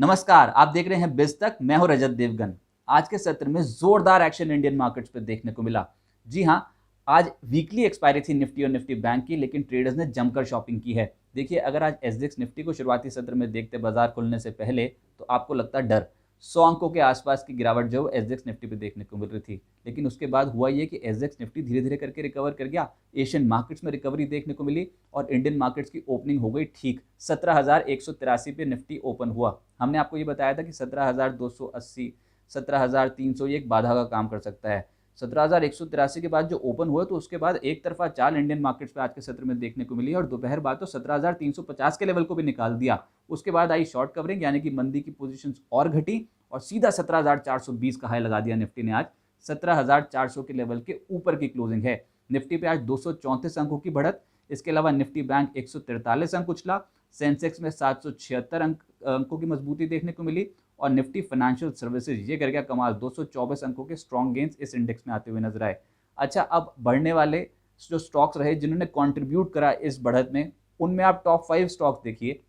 नमस्कार, आप देख रहे हैं बिज तक। मैं हूं रजत देवगन। आज के सत्र में जोरदार एक्शन इंडियन मार्केट्स पे देखने को मिला। जी हां, आज वीकली एक्सपायरी थी निफ्टी और निफ्टी बैंक की, लेकिन ट्रेडर्स ने जमकर शॉपिंग की है। देखिए, अगर आज एसजीएक्स निफ्टी को शुरुआती सत्र में देखते बाजार खुलने से पहले, तो आपको लगता डर 100 अंकों के आसपास की गिरावट जो एसजीएक्स निफ्टी पे देखने को मिल रही थी। लेकिन उसके बाद हुआ ये कि एसजीएक्स निफ्टी धीरे धीरे करके रिकवर कर गया। एशियन मार्केट्स में रिकवरी देखने को मिली और इंडियन मार्केट्स की ओपनिंग हो गई ठीक। 17,183 पे निफ्टी ओपन हुआ। हमने आपको ये बताया था कि 17,280, 17,300 ये एक बाधा का काम कर सकता है। 17,183 के बाद जो ओपन हुआ, तो उसके बाद एक तरफा चाल इंडियन मार्केट्स पे आज के सत्र में देखने को मिली और दोपहर बाद तो 17,350 के लेवल को भी निकाल दिया। उसके बाद आई शॉर्ट कवरिंग, यानी कि मंदी की पोजीशंस और घटी और सीधा 17,420 का हाई लगा दिया निफ्टी ने। आज 17,400 के लेवल के ऊपर की क्लोजिंग है। निफ्टी पे आज 234 अंकों की बढ़त। इसके अलावा निफ्टी बैंक 143 अंक उछला। सेंसेक्स में 776 अंकों की मजबूती देखने को मिली और निफ्टी फाइनेंशियल सर्विसेज ये कर गया कमाल, 224 अंकों के स्ट्रॉन्ग गेंस इस इंडेक्स में आते हुए नजर आए। अच्छा, अब बढ़ने वाले जो स्टॉक्स रहे जिन्होंने कंट्रीब्यूट करा इस बढ़त में, उनमें आप टॉप 5 स्टॉक्स देखिए।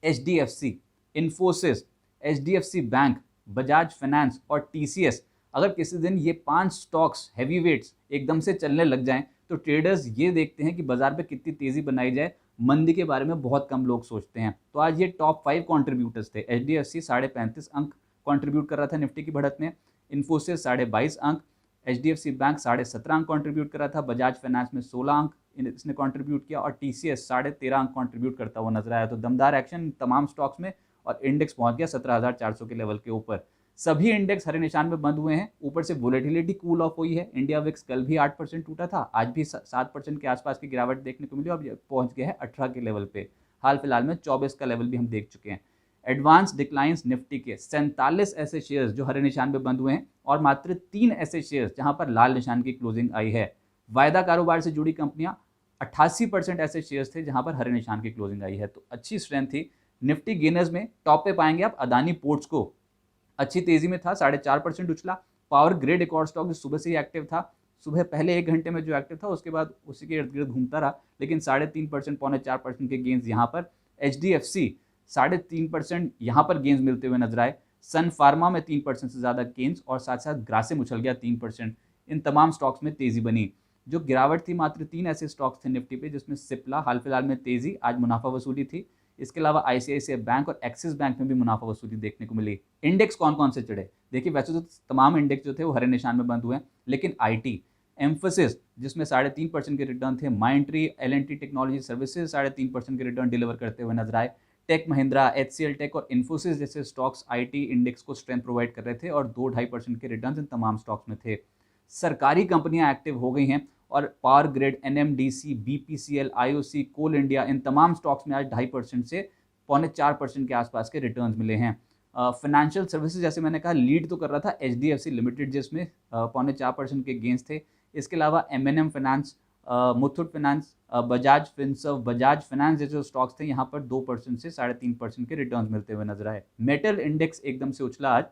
HDFC, Infosys, HDFC bank, Bajaj finance और टीसीएस। अगर किसी दिन ये 5 स्टॉक्स हैवी वेट्स एकदम से चलने लग जाएं, तो ट्रेडर्स ये देखते हैं कि बाजार पे कितनी तेजी बनाई जाए। मंदी के बारे में बहुत कम लोग सोचते हैं। तो आज ये टॉप 5 कॉन्ट्रीब्यूटर्स थे। एचडीएफसी 35.5 अंक कॉन्ट्रीब्यूट कर रहा था निफ्टी की बढ़त में। इन्फोसिस 22.5 अंक, एचडीएफसी बैंक 17.5 अंक कॉन्ट्रीब्यूट कर रहा था। बजाज फाइनेंस में 16 अंक इसने कंट्रीब्यूट किया और टीसीएस 13.5 अंक कंट्रीब्यूट करता हुआ नजर आया। तो दमदार एक्शन तमाम स्टॉक्स में और इंडेक्स पहुंच गया 17,400 के लेवल के ऊपर। सभी इंडेक्स हरे निशान में बंद हुए हैं। ऊपर से वोलेटिलिटी कूल ऑफ हुई है। इंडिया विक्स कल भी 8% टूटा था, आज भी 7% के आसपास की गिरावट देखने को मिली और अब पहुंच गया है 18 के लेवल पे। हाल फिलहाल में 24 का लेवल भी हम देख चुके हैं। एडवांस डिक्लाइंस निफ्टी के 47 ऐसे शेयर्स जो हरे निशान पे बंद हुए हैं और मात्र 3 ऐसे शेयर्स जहां पर लाल निशान की क्लोजिंग आई है। वायदा कारोबार से जुड़ी कंपनियां 88% ऐसे शेयर्स थे जहां पर हरे निशान की क्लोजिंग आई है। तो अच्छी स्ट्रेंथ थी। निफ्टी गेनर्स में टॉप पे पाएंगे आप अदानी पोर्ट्स को, अच्छी तेजी में था, 4.5% उछला। पावर ग्रिड एक और स्टॉक जो सुबह से ही एक्टिव था, सुबह पहले 1 घंटे में जो एक्टिव था उसके बाद उसी के इर्द गिर्द घूमता रहा, लेकिन 3.5%, 4.25% के गेंस यहाँ पर। एचडीएफसी 3.5% यहाँ पर गेंस मिलते हुए नजर आए। सन फार्मा में 3% से ज्यादा गेंस और साथ साथ ग्रासिम उछल गया 3%। इन तमाम स्टॉक्स में तेजी बनी। जो गिरावट थी, मात्र 3 ऐसे स्टॉक्स थे निफ्टी पे जिसमें सिप्ला हाल फिलहाल में तेजी, आज मुनाफा वसूली थी। इसके अलावा आईसीआईसीआई बैंक और एक्सिस बैंक में भी मुनाफा वसूली देखने को मिली। इंडेक्स कौन कौन से चढ़े? देखिए, वैसे तो तमाम इंडेक्स जो थे वो हरे निशान में बंद हुए हैं, लेकिन आईटी, एम्फोसिस जिसमें 3.5% के रिटर्न थे, माइंट्री, एलएनटी टेक्नोलॉजी सर्विसेज 3.5% के रिटर्न डिलीवर करते हुए नजर आए। टेक महिंद्रा, एचसीएल टेक और इन्फोसिस जैसे स्टॉक्स आईटी इंडेक्स को स्ट्रेंथ प्रोवाइड कर रहे थे और 2-2.5% के रिटर्न इन तमाम स्टॉक्स में थे। सरकारी कंपनियां एक्टिव हो गई हैं और power grid, NMDC, BPCL, IOC, coal India, इन तमाम स्टॉक्स में आज 2.5% से 3.25% के आसपास के रिटर्न्स मिले हैं। फाइनेंशियल सर्विसेज, जैसे मैंने कहा, लीड तो कर रहा था एचडीएफसी लिमिटेड जिसमें 4.25% के गेंस थे। इसके अलावा MNM finance, Muthoot finance, Bajaj Finserv, Bajaj finance जैसे स्टॉक्स थे, यहाँ पर 2% से 3.5% के रिटर्न्स मिलते हुए नजर आए। मेटल इंडेक्स एकदम से उछला आज।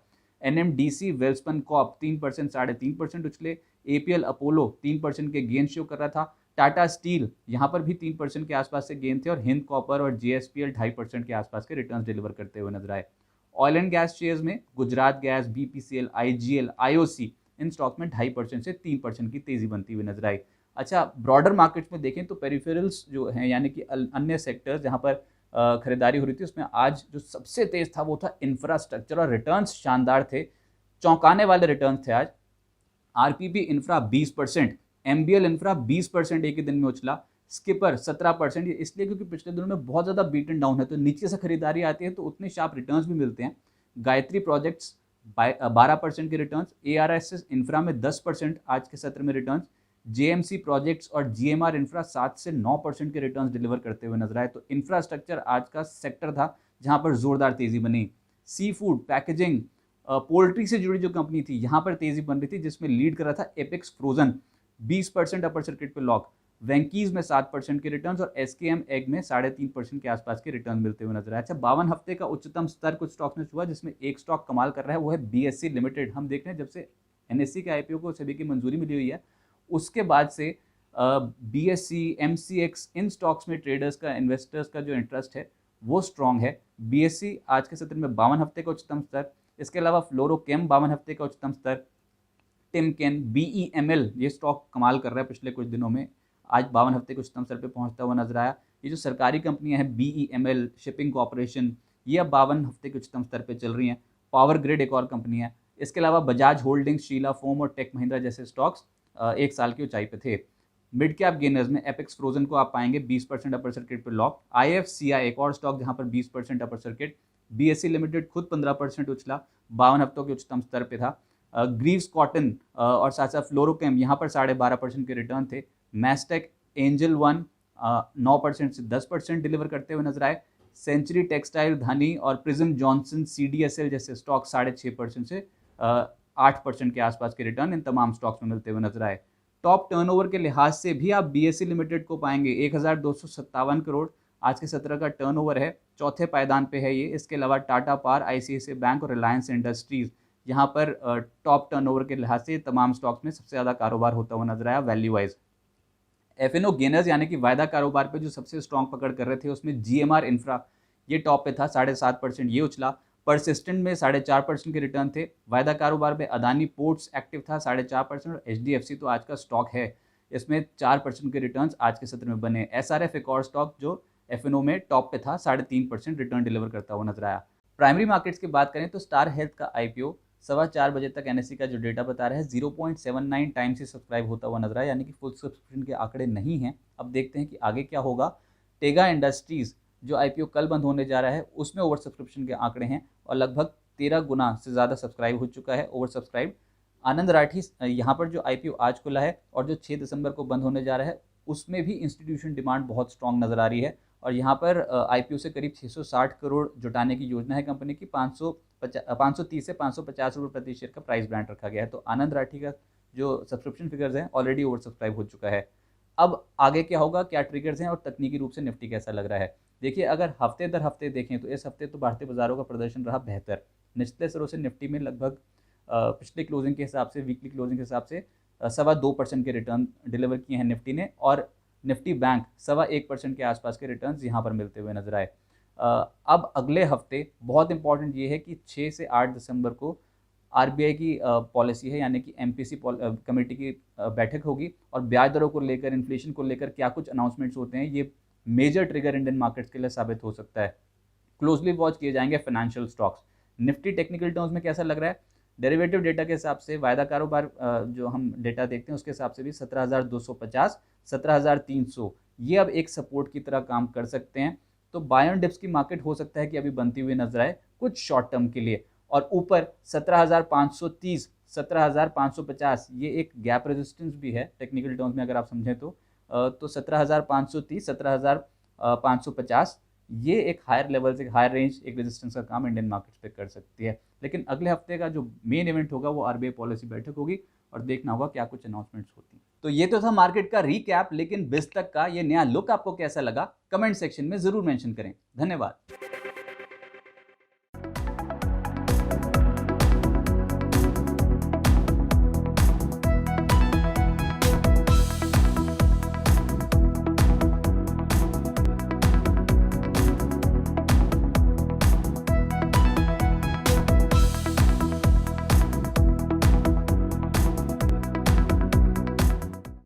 एनएमडीसी, वेल्सपन कॉप 3%, 3.5% उछले। एपीएल अपोलो 3% के गेन शो कर रहा था। टाटा स्टील यहाँ पर भी 3% के आसपास से गेन थे और हिंद कॉपर और जेएसपीएल 2.5% के आसपास के रिटर्न्स डिलीवर करते हुए नजर आए। ऑयल एंड गैस शेयर्स में Gujarat gas, BPCL, IGL, IOC, in stock में 2.5% से 3% की तेजी बनती हुई नजर आई। अच्छा, ब्रॉडर मार्केट्स में देखें तो पेरिफेरल्स जो हैं, यानी कि अन्य सेक्टर्स जहाँ पर खरीदारी हो रही थी, उसमें आज जो सबसे तेज था वो था इंफ्रास्ट्रक्चर और रिटर्न्स शानदार थे। चौंकाने वाले रिटर्न्स थे आज। आरपीपी इंफ्रा 20%, एमबीएल इंफ्रा 20% एक ही दिन में उछला। स्किपर 17%, ये इसलिए क्योंकि पिछले दिनों में बहुत ज़्यादा बीट एंड डाउन है, तो नीचे से खरीदारी आती है तो उतने शार्प रिटर्न्स भी मिलते हैं। गायत्री प्रोजेक्ट्स 12% के रिटर्न्स। एआरएसएस इंफ्रा में 10% आज के सत्र में रिटर्न्स। जेएमसी प्रोजेक्ट्स और जीएमआर इंफ्रा 7 से 9% के रिटर्न्स डिलीवर करते हुए नजर आए। तो इंफ्रास्ट्रक्चर आज का सेक्टर था जहां पर जोरदार तेजी बनी। सी फूड, पैकेजिंग, पोल्ट्री से जुड़ी जो कंपनी थी, यहाँ पर तेजी बन रही थी, जिसमें लीड कर रहा था एपेक्स फ्रोजन, 20% अपर सर्किट पे लॉक। वेंकीज में 7% के रिटर्न्स और एसकेएम एग में 3.5% के आसपास के रिटर्न मिलते हुए नजर आए। अच्छा, 52 हफ्ते का उच्चतम स्तर कुछ स्टॉक्स में हुआ, जिसमें एक स्टॉक कमाल कर रहा है, वो है बीएससी लिमिटेड। हम देख रहे हैं जब से एनएससी के आईपीओ को सभी की मंजूरी मिली हुई है, उसके बाद से बीएससी, एमसीएक्स, इन स्टॉक्स में ट्रेडर्स का, इन्वेस्टर्स का जो इंटरेस्ट है वो स्ट्रांग है। बीएससी आज के सत्र में 52 हफ्ते का उच्चतम स्तर। इसके अलावा फ्लोरोकेम 52 हफ्ते का उच्चतम स्तर। टिमकेन, बीईएमएल, ये स्टॉक कमाल कर रहा है पिछले कुछ दिनों में, आज 52 हफ्ते के उच्चतम स्तर पे पहुंचता हुआ नजर आया। ये जो सरकारी कंपनियां हैं बीईएमएल, शिपिंग कॉर्पोरेशन, ये अब 52 हफ्ते के उच्चतम स्तर पे चल रही हैं। पावर ग्रिड एक और कंपनी है। इसके अलावा बजाज होल्डिंग्स, शीला फोम और टेक महिंद्रा जैसे स्टॉक्स 1 साल की ऊंचाई पे थे। मिड कैप गेनर्स में एपेक्स फ्रोजन को आप पाएंगे 20% अपर सर्किट पे लॉक। आईएफसीआई एक और स्टॉक जहां पर 20% अपर सर्किट। बीएससी लिमिटेड खुद 15% उछला, 52 हफ्तों के उच्चतम स्तर पे था। ग्रीव्स कॉटन और साथ साथ फ्लोरोकेम यहाँ पर 12.5% के रिटर्न थे। मैस्टेक, एंजल वन 9% से 10% डिलीवर करते हुए नजर आए। सेंचुरी टेक्सटाइल, धनी और प्रिज्म जॉनसन सीडीएसएल जैसे स्टॉक 6.5% से 8% के आसपास के रिटर्न इन तमाम स्टॉक्स में मिलते हुए नजर आए। टॉप टर्नओवर के लिहाज से भी आप बीएससी लिमिटेड को पाएंगे 1257 करोड़ आज के सत्र का टर्नओवर है, चौथे पायदान पे है ये। इसके अलावा टाटा पावर, आईसीआईसीआई बैंक और रिलायंस इंडस्ट्रीज यहाँ पर टॉप टर्नओवर के लिहाज से तमाम स्टॉक्स में सबसे ज़्यादा कारोबार होता हुआ नजर आया वैल्यू वाइज। एफएनओ गेनर्स यानी कि वायदा कारोबार पे जो सबसे स्ट्रॉन्ग पकड़ कर रहे थे उसमें जीएमआर इंफ्रा ये टॉप पे था, 7.5% ये उछला। परसिस्टेंट में 4.5% के रिटर्न थे। वायदा कारोबार में अदानी पोर्ट्स एक्टिव था 4.5% और एचडीएफसी तो आज का स्टॉक है, इसमें 4% के रिटर्न आज के सत्र में बने। एसआरएफ एक और स्टॉक जो एफएनओ में टॉप पे था, 3.5% रिटर्न डिलीवर करता हुआ नजर आया। प्राइमरी मार्केट्स की बात करें तो स्टार हेल्थ का आईपीओ 4:15 बजे तक एनएससी का जो डेटा बता रहा है 0.79 टाइम्स से सब्सक्राइब होता हुआ नजर आया, यानी कि फुल सब्सक्रिप्शन के आंकड़े नहीं हैं। अब देखते हैं कि आगे क्या होगा। टेगा इंडस्ट्रीज जो आईपीओ कल बंद होने जा रहा है उसमें ओवर सब्सक्रिप्शन के आंकड़े हैं और लगभग 13 गुना से ज़्यादा सब्सक्राइब हो चुका है, ओवर सब्सक्राइब। आनंद राठी यहाँ पर जो आईपीओ आज खुला है और जो 6 दिसंबर को बंद होने जा रहा है उसमें भी इंस्टीट्यूशन डिमांड बहुत स्ट्रॉन्ग नज़र आ रही है और यहाँ पर आईपीओ से करीब 660 करोड़ जुटाने की योजना है कंपनी की। 530 से 550 रुपये प्रति शेयर का प्राइस बैंड रखा गया है। तो आनंद राठी का जो सब्सक्रिप्शन फिगर्स हैं ऑलरेडी ओवर सब्सक्राइब हो चुका है। अब आगे क्या होगा, क्या ट्रिगर्स हैं और तकनीकी रूप से निफ्टी कैसा लग रहा है। देखिए, अगर हफ्ते दर हफ्ते देखें तो इस हफ्ते तो भारतीय बाजारों का प्रदर्शन रहा बेहतर। निचले स्तरों से निफ्टी में लगभग पिछले क्लोजिंग के हिसाब से, वीकली क्लोजिंग के हिसाब से 2.25% के रिटर्न डिलीवर किए हैं निफ्टी ने और निफ्टी बैंक 1.25% के आसपास के रिटर्न्स यहाँ पर मिलते हुए नजर आए। अब अगले हफ्ते बहुत इंपॉर्टेंट ये है कि 6 से 8 दिसंबर को आरबीआई की पॉलिसी है, यानी कि एमपीसी कमेटी की बैठक होगी और ब्याज दरों को लेकर, इन्फ्लेशन को लेकर क्या कुछ अनाउंसमेंट्स होते हैं, ये मेजर ट्रिगर इंडियन मार्केट्स के लिए साबित हो सकता है। क्लोजली वॉच किए जाएंगे financial stocks. Nifty technical terms में कैसा लग रहा है, डेरिवेटिव डेटा के हिसाब से वायदा कारोबार जो हम डेटा देखते हैं उसके हिसाब से भी 17,250, 17,300 ये अब एक सपोर्ट की तरह काम कर सकते हैं। तो बाय ऑन डिप्स की मार्केट हो सकता है कि अभी बनती हुई नजर आए कुछ शॉर्ट टर्म के लिए और ऊपर 17,530, 17,550 ये एक गैप रेजिस्टेंस भी है टेक्निकल टर्म्स में अगर आप समझें तो 17,530, 17,550 ये एक हायर लेवल से हायर रेंज एक रेजिस्टेंस का काम इंडियन मार्केट्स पे कर सकती है। लेकिन अगले हफ्ते का जो मेन इवेंट होगा वो आरबीआई पॉलिसी बैठक होगी और देखना होगा क्या कुछ अनाउंसमेंट्स होती हैं। तो ये तो था मार्केट का रीकैप, लेकिन 20 तक का ये नया लुक आपको कैसा लगा कमेंट सेक्शन में जरूर मेंशन करें। धन्यवाद।